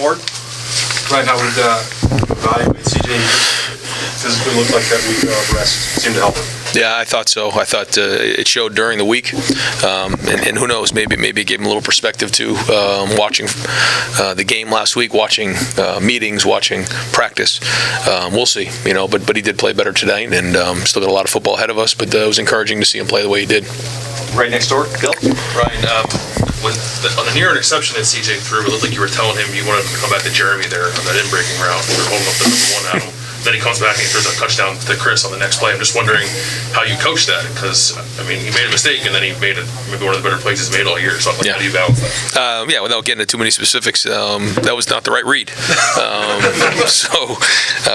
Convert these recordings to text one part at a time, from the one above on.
Ward. Ryan, how would evaluate CJ? Does it look like that week of rest seemed to help him? Yeah, I thought so. I thought it showed during the week, and who knows, maybe it gave him a little perspective too. Watching the game last week, watching meetings, watching practice, we'll see. But he did play better tonight, and still got a lot of football ahead of us. But it was encouraging to see him play the way he did. Right next door, Bill. Ryan, on the near interception that CJ threw, it looked like you were telling him you wanted him to come back to Jeremy there on that in-breaking route. You were holding up the number one at him. Then he comes back and he throws a touchdown to Chris on the next play. I'm just wondering how you coach that, because he made a mistake and then he made it maybe one of the better plays he's made all year. So how do you balance that? Without getting into too many specifics, that was not the right read.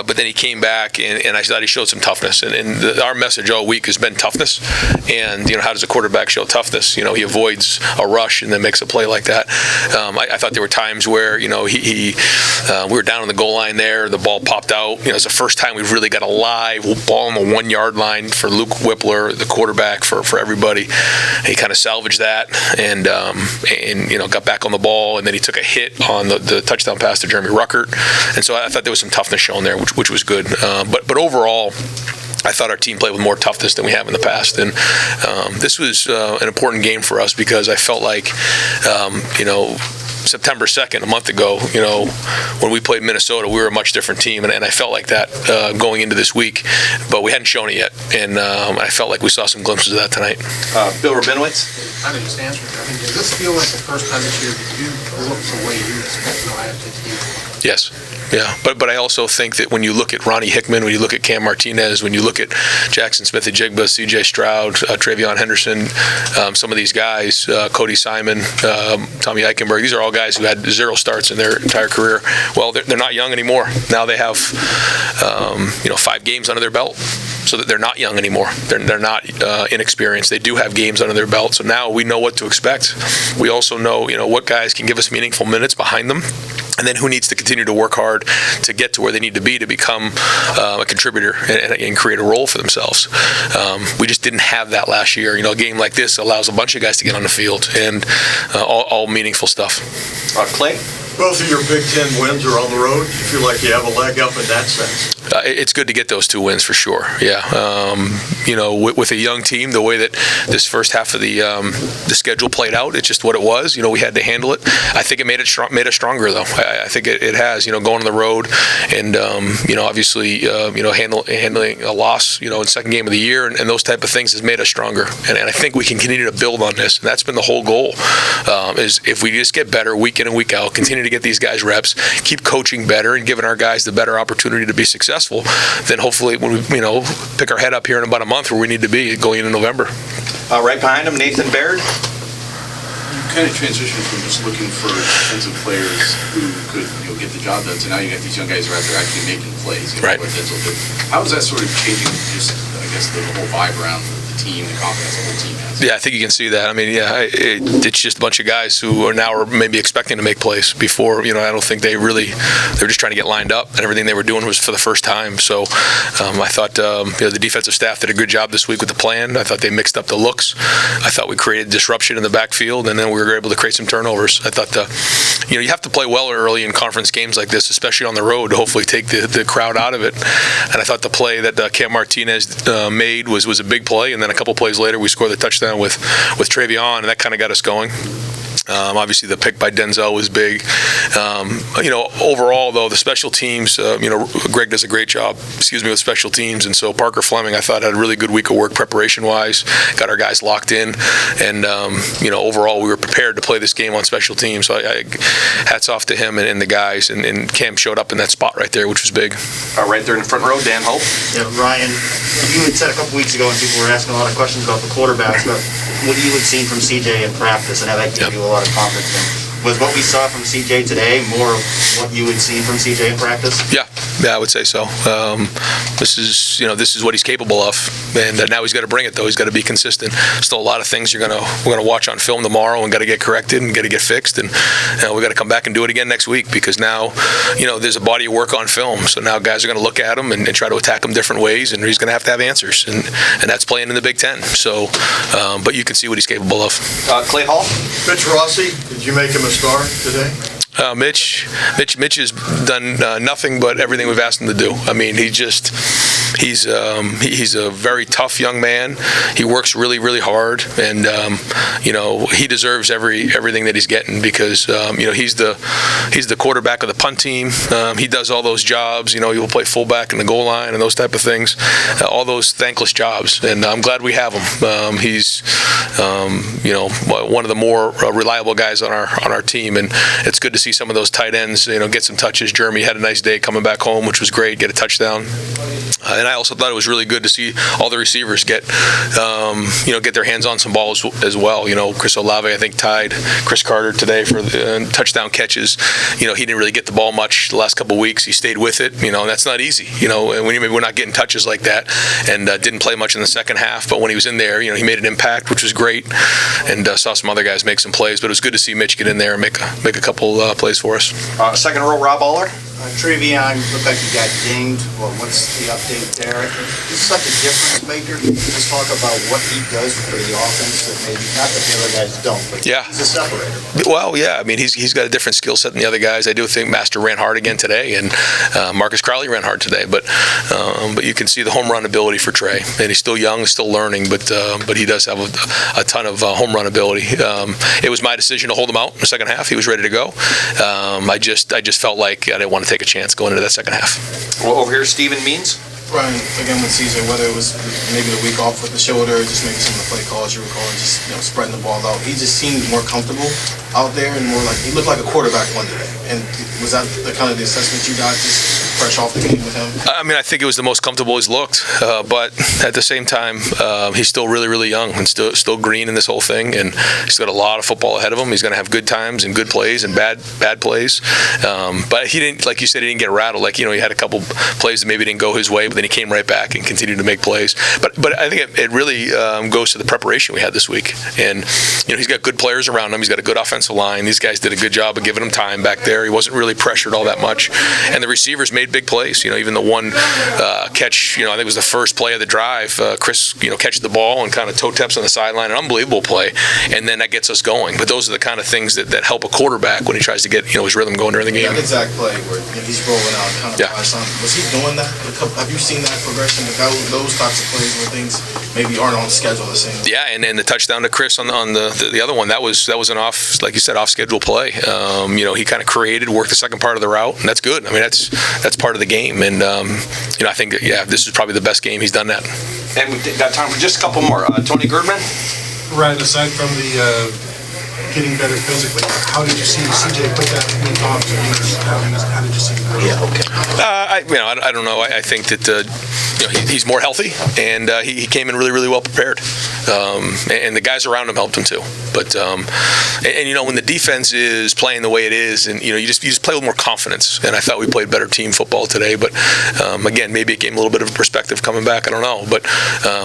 But then he came back and I thought he showed some toughness. And our message all week has been toughness. And how does a quarterback show toughness? He avoids a rush and then makes a play like that. I thought there were times where we were down on the goal line there, the ball popped out. It's the first time we've really got a live ball on the 1 yard line for Luke Whippler, the quarterback, for everybody. He kind of salvaged that and got back on the ball, and then he took a hit on the touchdown pass to Jeremy Ruckert. And so I thought there was some toughness shown there, which was good. But overall, I thought our team played with more toughness than we have in the past, and this was an important game for us because I felt like, September 2nd, a month ago, when we played Minnesota, we were a much different team, and I felt like that going into this week, but we hadn't shown it yet, and I felt like we saw some glimpses of that tonight. Bill Rabinowitz. I think just answer it. Does this feel like the first time this year that you look the way you expect Ohio to do? Yes. Yeah, but I also think that when you look at Ronnie Hickman, when you look at Cam Martinez, when you look at Jackson Smith-Njigba, C.J. Stroud, Travion Henderson, some of these guys, Cody Simon, Tommy Eichenberg, these are all guys who had 0 starts in their entire career. Well, they're not young anymore. Now they have 5 games under their belt, so that they're not young anymore. They're not inexperienced. They do have games under their belt, so now we know what to expect. We also know what guys can give us meaningful minutes behind them, and then who needs to continue to work hard to get to where they need to be to become a contributor and create a role for themselves. We just didn't have that last year. A game like this allows a bunch of guys to get on the field, and all meaningful stuff. Clay? Both of your Big Ten wins are on the road. Do you feel like you have a leg up in that sense? It's good to get those 2 wins for sure. Yeah, with a young team, the way that this first half of the schedule played out, it's just what it was. We had to handle it. I think it made us stronger, though. I think it has. Going on the road, and obviously, handling a loss, in second game of the year, and those type of things has made us stronger. And I think we can continue to build on this. And that's been the whole goal. Is if we just get better week in and week out, continue to get these guys reps, keep coaching better, and giving our guys the better opportunity to be successful, then hopefully when we pick our head up here in about a month where we need to be going into November. Right behind him, Nathan Baird. You kind of transitioned from just looking for defensive players who could get the job done, so now you got these young guys who are out there actually making plays. Right. How is that sort of changing just, I guess, the whole vibe around the team, the confidence the whole team has? Yeah, I think you can see that. It's just a bunch of guys who are now maybe expecting to make plays. Before, I don't think they were just trying to get lined up, and everything they were doing was for the first time. So I thought the defensive staff did a good job this week with the plan. I thought they mixed up the looks. I thought we created disruption in the backfield, and then we were able to create some turnovers. I thought you have to play well early in conference games like this, especially on the road, to hopefully take the crowd out of it. And I thought the play that Cam Martinez made was a big play, and then a couple plays later we scored the touchdown with Travion, and that kind of got us going. Obviously, the pick by Denzel was big. Overall, though, the special teams, Greg does a great job, with special teams. And so Parker Fleming, I thought, had a really good week of work preparation-wise, got our guys locked in. And, overall, we were prepared to play this game on special teams. So hats off to him and the guys. And Cam showed up in that spot right there, which was big. Right there in the front row, Dan Hope. Yeah, Ryan, you had said a couple weeks ago, and people were asking a lot of questions about the quarterbacks, but what you had seen from CJ in practice and how that gave you a lot of confidence in. Was what we saw from CJ today more of what you had seen from CJ in practice? Yeah, I would say so. This is what he's capable of, and now he's got to bring it. Though he's got to be consistent. Still a lot of things we're gonna watch on film tomorrow and got to get corrected and got to get fixed, and we got to come back and do it again next week because now there's a body of work on film. So now guys are going to look at him and try to attack him different ways, and he's going to have answers, and that's playing in the Big Ten. So, but you can see what he's capable of. Clay Hall. Mitch Rossi, did you make him a star today? Mitch has done nothing but everything we've asked him to do. I mean, he's a very tough young man. He works really, really hard, and he deserves everything that he's getting because he's the quarterback of the punt team. He does all those jobs. He will play fullback in the goal line and those type of things. All those thankless jobs, and I'm glad we have him. He's one of the more reliable guys on our team, and it's good to see some of those tight ends get some touches. Jeremy had a nice day coming back home, which was great, get a touchdown. And I also thought it was really good to see all the receivers get their hands on some balls as well. Chris Olave, I think, tied Chris Carter today for the touchdown catches. He didn't really get the ball much the last couple of weeks. He stayed with it. And that's not easy. And when we're not getting touches like that, and didn't play much in the second half. But when he was in there, he made an impact, which was great. And saw some other guys make some plays. But it was good to see Mitch get in there and make a couple plays for us. Second row, Rob Aller. Trevion looked like he got dinged. Well, what's the update there? He's such a difference maker. Just talk about what he does for the offense that maybe not that the other guys don't, but yeah. He's a separator. Well, yeah. I mean, he's got a different skill set than the other guys. I do think Master ran hard again today, and Marcus Crowley ran hard today. But you can see the home run ability for Trey, and he's still young, still learning, but he does have a ton of home run ability. It was my decision to hold him out in the second half. He was ready to go. I just felt like I didn't want to take a chance going into that second half. Well, over here, Steven Means. Ryan, again with CJ, whether it was maybe the week off with the shoulder, just maybe some of the play calls you recall, just spreading the ball out. He just seemed more comfortable out there and more like he looked like a quarterback one day. And was that the kind of the assessment you got just fresh off the game with him? I mean, I think it was the most comfortable he's looked, but at the same time, he's still really, really young and still green in this whole thing, and he's got a lot of football ahead of him. He's going to have good times and good plays and bad plays. But he didn't, like you said, he didn't get rattled. Like he had a couple plays that maybe didn't go his way, but then he came right back and continued to make plays. But I think it really goes to the preparation we had this week, and he's got good players around him. He's got a good offensive line. These guys did a good job of giving him time back there. He wasn't really pressured all that much, and the receivers made big plays. Even the one catch, I think it was the first play of the drive. Chris, catches the ball and kind of toe taps on the sideline, an unbelievable play, and then that gets us going. But those are the kind of things that help a quarterback when he tries to get his rhythm going during the game. That exact play where he's rolling out, kind of by something. Was he doing that? Have you seen that progression? Those types of plays where things maybe aren't on schedule the same. Yeah, and the touchdown to Chris on the other one, that was an off, like you said, off schedule play. He kind of created, worked the second part of the route, and that's good. I mean, that's part of the game, and I think this is probably the best game he's done that. And we've got time for just a couple more. Tony Girdman. Right, aside from the getting better physically, how did you see CJ put that week off to how did you see him? Yeah, okay. I don't know. I think that he's more healthy, and he came in really, really well prepared. And the guys around him helped him too. But when the defense is playing the way it is, and you just play with more confidence. And I thought we played better team football today. But again, maybe it gave him a little bit of a perspective coming back. I don't know. But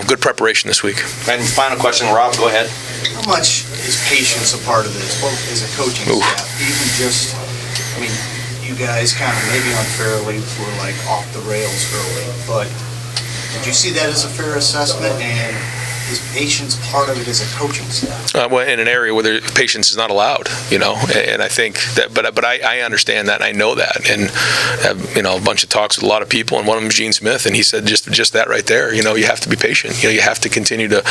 good preparation this week. And final question, Rob. Go ahead. How much is patience a part of this, both as a coaching staff? Even just, you guys kind of maybe unfairly were like off the rails early, but did you see that as a fair assessment? And is patience part of it as a coaching staff? Well, in an area where patience is not allowed, and I think that, but I understand that, and I know that, and have, a bunch of talks with a lot of people, and one of them is Gene Smith, and he said just that right there. You have to be patient. You have to continue to,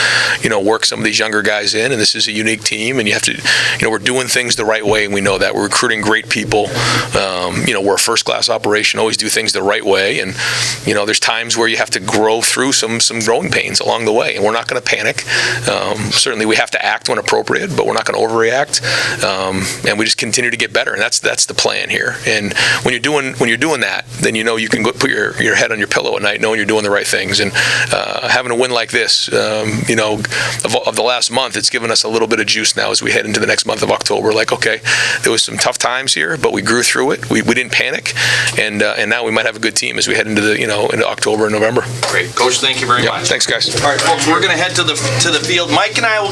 work some of these younger guys in, and this is a unique team, and you have to, we're doing things the right way, and we know that we're recruiting great people. We're a first-class operation, always do things the right way, and there's times where you have to grow through some growing pains along the way, and we're not going to panic. Certainly we have to act when appropriate, but we're not going to overreact, and we just continue to get better, and that's the plan here. And when you're doing that, then you can go put your head on your pillow at night knowing you're doing the right things. And having a win like this, of the last month, it's given us a little bit of juice now as we head into the next month of October. Like, okay, there was some tough times here, but we grew through it. We didn't panic, and now we might have a good team as we head into into October and November. Great, Coach. Thank you very much. Thanks, guys. All right, folks, we're going to head to the field. Mike and I will get